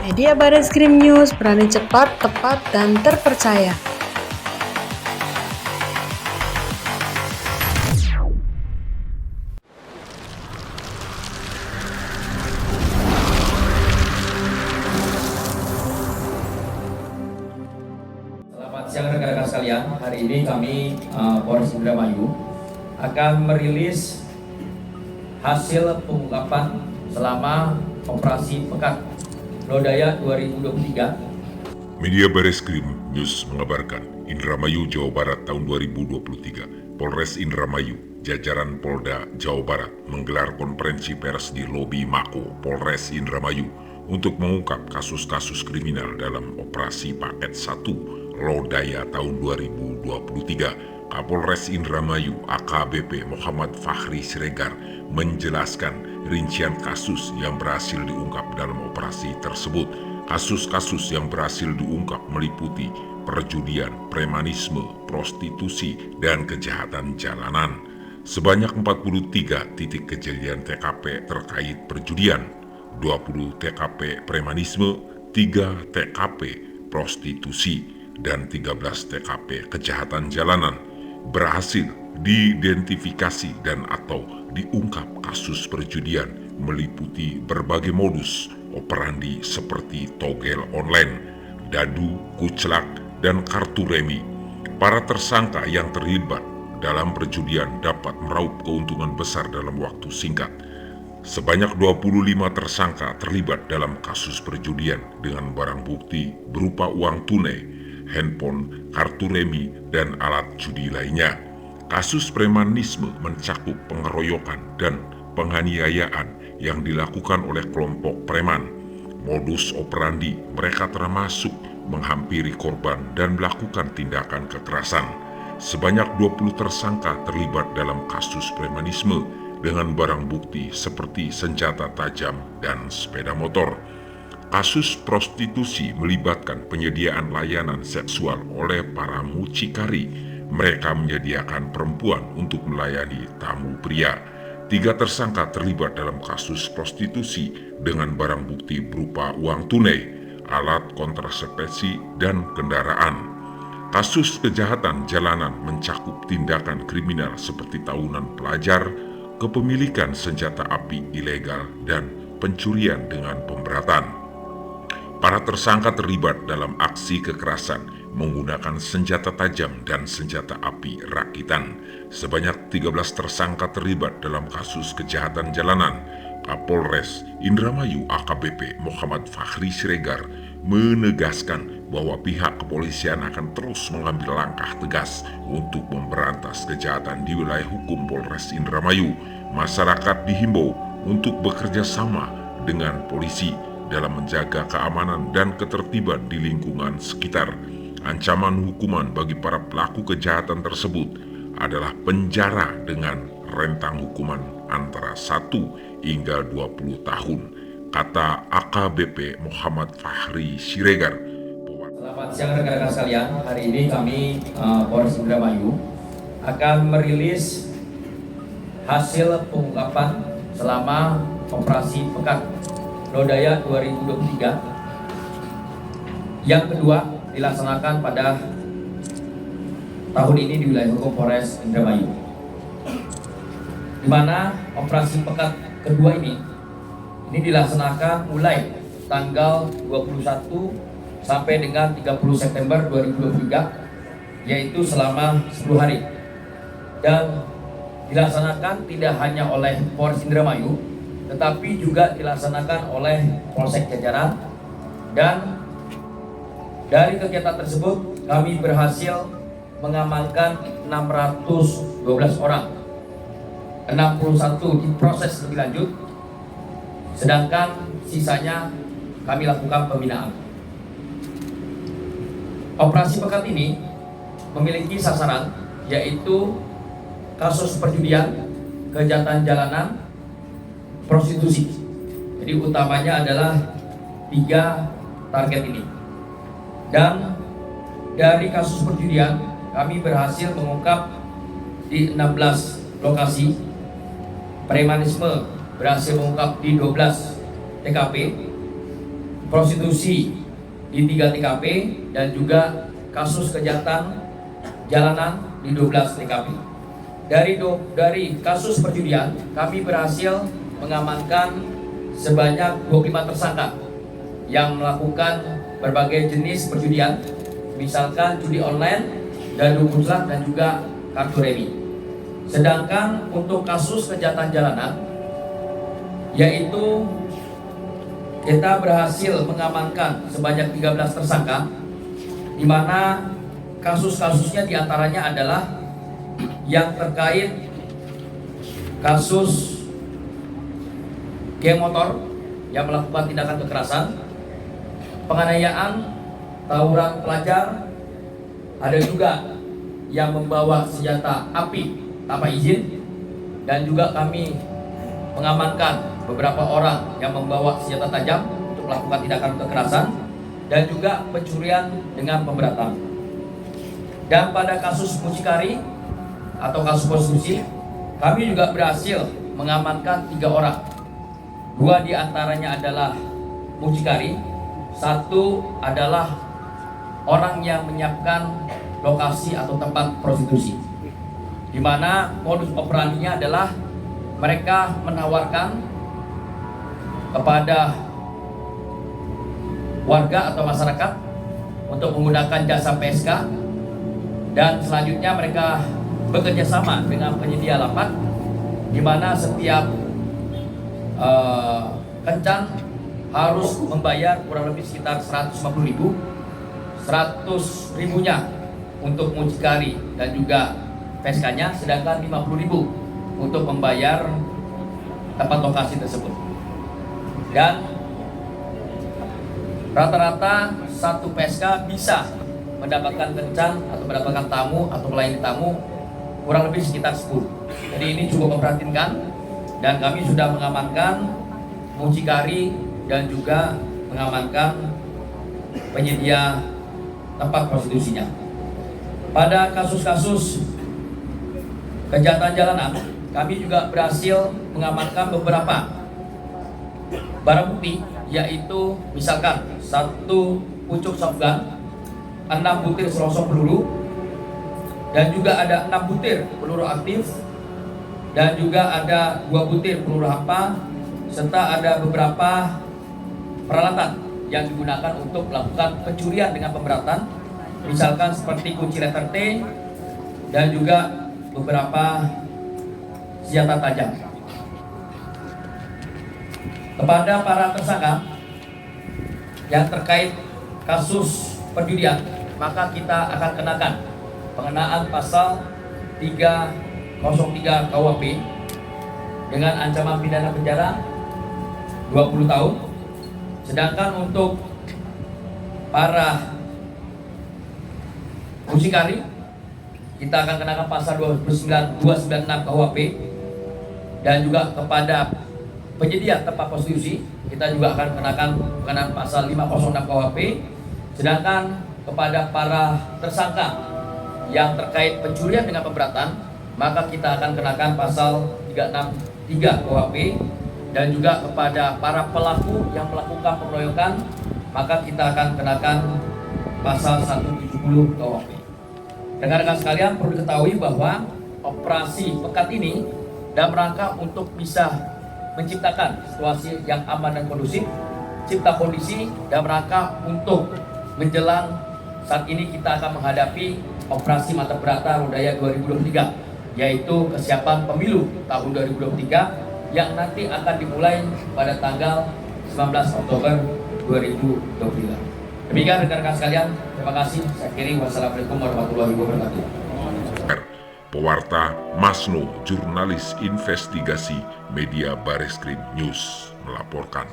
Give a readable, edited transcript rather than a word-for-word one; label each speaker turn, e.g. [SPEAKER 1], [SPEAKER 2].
[SPEAKER 1] Media Bareskrim News berani cepat, tepat, dan terpercaya.
[SPEAKER 2] Selamat siang rekan-rekan sekalian. Hari ini kami Polres Indramayu akan merilis hasil pengungkapan selama operasi Pekat Lodaya 2023.
[SPEAKER 3] Media Bareskrim News mengabarkan, Indramayu, Jawa Barat tahun 2023, Polres Indramayu, jajaran Polda Jawa Barat menggelar konferensi pers di lobi Mako Polres Indramayu untuk mengungkap kasus-kasus kriminal dalam operasi Paket 1 Lodaya tahun 2023. Kapolres Indramayu AKBP Muhammad Fahri Siregar menjelaskan rincian kasus yang berhasil diungkap dalam operasi tersebut. Kasus-kasus yang berhasil diungkap meliputi perjudian, premanisme, prostitusi, dan kejahatan jalanan. Sebanyak 43 titik kejadian TKP terkait perjudian, 20 TKP premanisme, 3 TKP prostitusi, dan 13 TKP kejahatan jalanan berhasil diidentifikasi dan atau diungkap. Kasus perjudian meliputi berbagai modus operandi seperti togel online, dadu, kucelak, dan kartu remi. Para tersangka yang terlibat dalam perjudian dapat meraup keuntungan besar dalam waktu singkat. Sebanyak 25 tersangka terlibat dalam kasus perjudian dengan barang bukti berupa uang tunai, handphone, kartu remi, dan alat judi lainnya. Kasus premanisme mencakup pengeroyokan dan penganiayaan yang dilakukan oleh kelompok preman. Modus operandi mereka termasuk menghampiri korban dan melakukan tindakan kekerasan. Sebanyak 20 tersangka terlibat dalam kasus premanisme dengan barang bukti seperti senjata tajam dan sepeda motor. Kasus prostitusi melibatkan penyediaan layanan seksual oleh para mucikari. Mereka menyediakan perempuan untuk melayani tamu pria. 3 tersangka terlibat dalam kasus prostitusi dengan barang bukti berupa uang tunai, alat kontrasepsi, dan kendaraan. Kasus kejahatan jalanan mencakup tindakan kriminal seperti tawuran pelajar, kepemilikan senjata api ilegal, dan pencurian dengan pemberatan. Para tersangka terlibat dalam aksi kekerasan menggunakan senjata tajam dan senjata api rakitan. Sebanyak 13 tersangka terlibat dalam kasus kejahatan jalanan. Kapolres Indramayu AKBP Muhammad Fahri Siregar menegaskan bahwa pihak kepolisian akan terus mengambil langkah tegas untuk memberantas kejahatan di wilayah hukum Polres Indramayu. Masyarakat dihimbau untuk bekerja sama dengan polisi dalam menjaga keamanan dan ketertiban di lingkungan sekitar. Ancaman hukuman bagi para pelaku kejahatan tersebut adalah penjara dengan rentang hukuman antara 1 hingga 20 tahun, kata AKBP Muhammad Fahri Siregar.
[SPEAKER 2] Selamat siang rekan-rekan sekalian. Hari ini kami Polres Indramayu akan merilis hasil pengungkapan selama operasi Pekat Lodaya 2023 yang kedua dilaksanakan pada tahun ini di wilayah hukum Polres Indramayu, di mana operasi Pekat kedua ini dilaksanakan mulai tanggal 21 sampai dengan 30 September 2023, yaitu selama 10 hari, dan dilaksanakan tidak hanya oleh Polres Indramayu tetapi juga dilaksanakan oleh Polsek Jajaran. Dan dari kegiatan tersebut kami berhasil mengamankan 612 orang, 61 diproses lebih lanjut, sedangkan sisanya kami lakukan pembinaan. Operasi Pekat ini memiliki sasaran yaitu kasus perjudian, kejahatan jalanan, prostitusi. Jadi utamanya adalah 3 target ini. Dan dari kasus perjudian kami berhasil mengungkap di 16 lokasi, premanisme berhasil mengungkap di 12 TKP, prostitusi di 3 TKP dan juga kasus kejahatan jalanan di 12 TKP. Dari kasus perjudian, kami berhasil mengamankan sebanyak 25 tersangka yang melakukan berbagai jenis perjudian, misalkan judi online, dadu mutlak, dan juga kartu remi. Sedangkan untuk kasus kejahatan jalanan, yaitu kita berhasil mengamankan sebanyak 13 tersangka, di mana kasus-kasusnya diantaranya adalah yang terkait kasus geng motor yang melakukan tindakan kekerasan, penganiayaan, tawuran pelajar, ada juga yang membawa senjata api tanpa izin, dan juga kami mengamankan beberapa orang yang membawa senjata tajam untuk melakukan tindakan kekerasan, dan juga pencurian dengan pemberatan. Dan pada kasus mucikari atau kasus prostitusi, kami juga berhasil mengamankan 3 orang. 2 diantaranya adalah mucikari, 1 adalah orang yang menyiapkan lokasi atau tempat prostitusi, di mana modus operandinya adalah mereka menawarkan kepada warga atau masyarakat untuk menggunakan jasa PSK, dan selanjutnya mereka bekerja sama dengan penyedia lapak, di mana setiap kencan harus membayar kurang lebih sekitar 150.000, 100.000-nya untuk mucikari dan juga PSK-nya, sedangkan 50.000 untuk membayar tempat lokasi tersebut. Dan rata-rata satu PSK bisa mendapatkan kencan atau mendapatkan tamu atau melayani tamu kurang lebih sekitar 10. Jadi ini cukup memprihatinkan, dan kami sudah mengamankan mucikari dan juga mengamankan penyedia tempat prostitusinya. Pada kasus-kasus kejahatan jalanan, kami juga berhasil mengamankan beberapa barang bukti, yaitu misalkan 1 pucuk shotgun, 6 butir selongsong peluru, dan juga ada 6 butir peluru aktif, dan juga ada 2 butir peluru hampa, serta ada beberapa peralatan yang digunakan untuk melakukan pencurian dengan pemberatan, misalkan seperti kunci letter T dan juga beberapa senjata tajam. Kepada para tersangka yang terkait kasus perjudian, maka kita akan kenakan pengenaan pasal 303 KUHP dengan ancaman pidana penjara 20 tahun. Sedangkan untuk para mucikari, kita akan kenakan pasal 296 KUHP, dan juga kepada penyedia tempat prostitusi kita juga akan kenakan pengenaan pasal 506 KUHP. Sedangkan kepada para tersangka yang terkait pencurian dengan pemberatan, maka kita akan kenakan pasal 363 KUHP, dan juga kepada para pelaku yang melakukan pengeroyokan, maka kita akan kenakan pasal 170 KUHP. Rekan-rekan sekalian, perlu diketahui bahwa operasi pekat ini dalam rangka untuk bisa menciptakan situasi yang aman dan kondusif, cipta kondisi dalam rangka untuk menjelang saat ini kita akan menghadapi operasi Mantap Berata Rodaya 2023, yaitu kesiapan pemilu tahun 2023 yang nanti akan dimulai pada tanggal 19 Oktober 2023. Demikian rekan-rekan sekalian, terima kasih. Saya kiri, wassalamualaikum warahmatullahi wabarakatuh.
[SPEAKER 3] Pewarta Masno, jurnalis investigasi media Bareskrim News melaporkan.